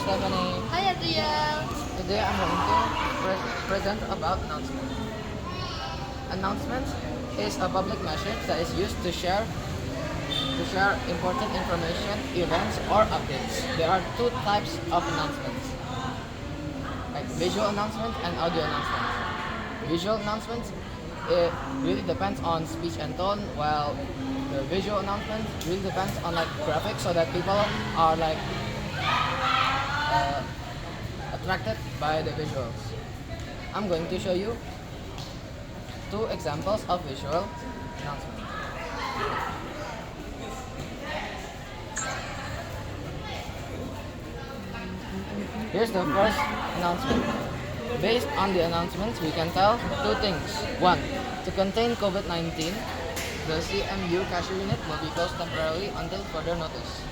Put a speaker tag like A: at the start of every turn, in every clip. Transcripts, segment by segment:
A: Stephanie.
B: Hi Adriel.
A: Today I'm going to present about announcements. Announcements is a public message that is used to share important information, events, or updates. There are two types of announcements, like visual announcements and audio announcements. Visual announcements, it really depends on speech and tone, while the visual announcement really depends on like graphics, so that people are like uh, attracted by the visuals. I'm going to show you two examples of visual announcements. Here's the first announcement. Based on the announcements, we can tell two things. One, to contain COVID-19, the CMU cashier unit will be closed temporarily until further notice.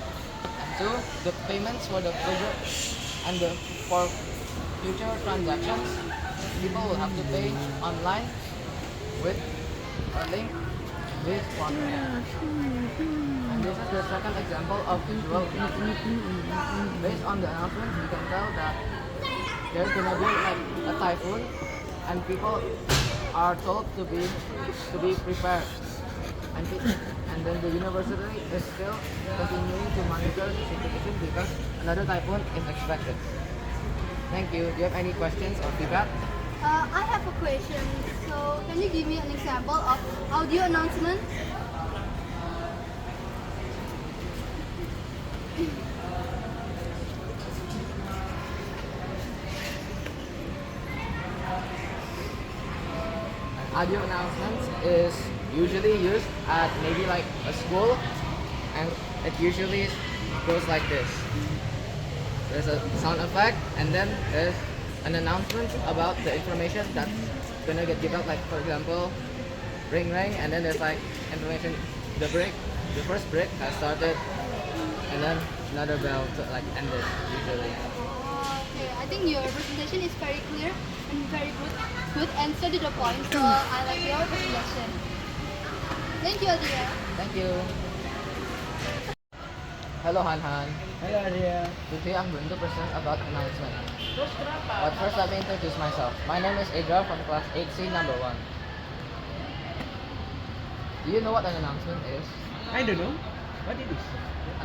A: And two, the payments for future transactions, people will have to pay online with a link with one. And this is the second example of visual announcement. Based on the announcement, we can tell that there's gonna be like a typhoon, and people are told to be prepared. And then the university is still continuing to monitor the situation because another typhoon is expected. Thank you. Do you have any questions or feedback?
B: I have a question. So can you give me an example of audio announcement?
A: Audio announcements is usually used at maybe like a school, and it usually goes like this. There's a sound effect, and then there's an announcement about the information that's gonna get given. Like for example, ring ring, and then there's like information. The first break has started, and then another bell to like end it usually.
B: Okay, I think your presentation is very clear and very good and straight to the point. So I like your presentation. Thank you, Adriel.
A: Thank you. Hello Han Han.
C: Hello, Arya.
A: Today I'm going to present about announcement. But first let me introduce myself. My name is Adriel from class 8C number 1. Do you know what an announcement is?
C: I don't know what it is.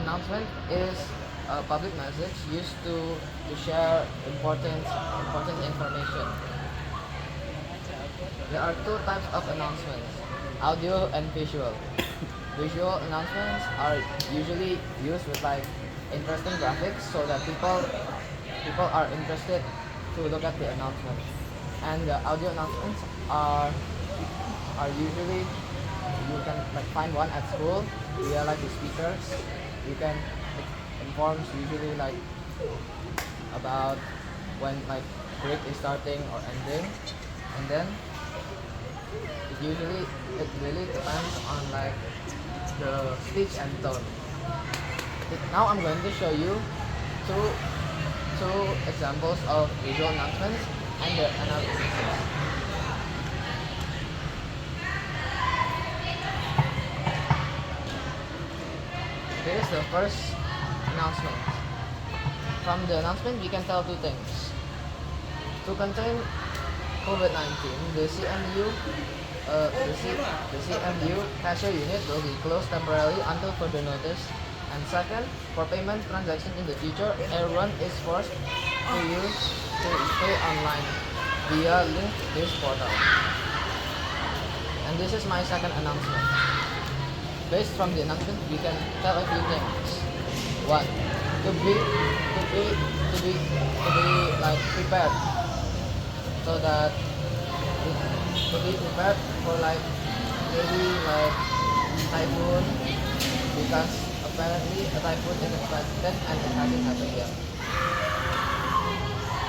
A: Announcement is a public message used to share important information. There are two types of announcements, audio and visual. Visual announcements are usually used with like interesting graphics, so that people are interested to look at the announcement. And the audio announcements are usually, you can like find one at school via like the speakers. You can, it informs usually like about when like break is starting or ending, and then it really depends on like the speech and tone. Now I'm going to show you two examples of visual announcements and their analysis. Here is the first announcement. From the announcement, we can tell two things. To contain COVID-19, the CMU cashier unit will be closed temporarily until further notice. And second, for payment transactions in the future, everyone is forced to pay online via link this portal. And this is my second announcement. Based from the announcement, we can tell a few things. One, to be like prepared, so that to be prepared for like maybe like typhoon, because apparently a typhoon is expected and it hasn't happened yet.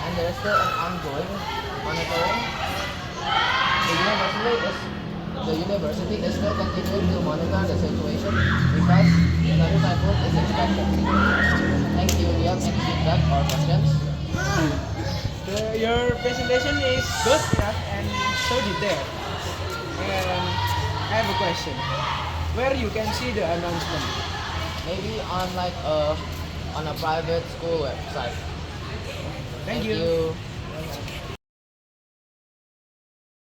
A: And there is still an ongoing monitoring. The university is still continuing to monitor the situation because another typhoon is expected. Thank you. Do you have any feedback or questions?
C: Your presentation is good enough and so detailed. And I have a question. Where you can see the announcement?
A: Maybe on like on a private school website.
C: Thank you.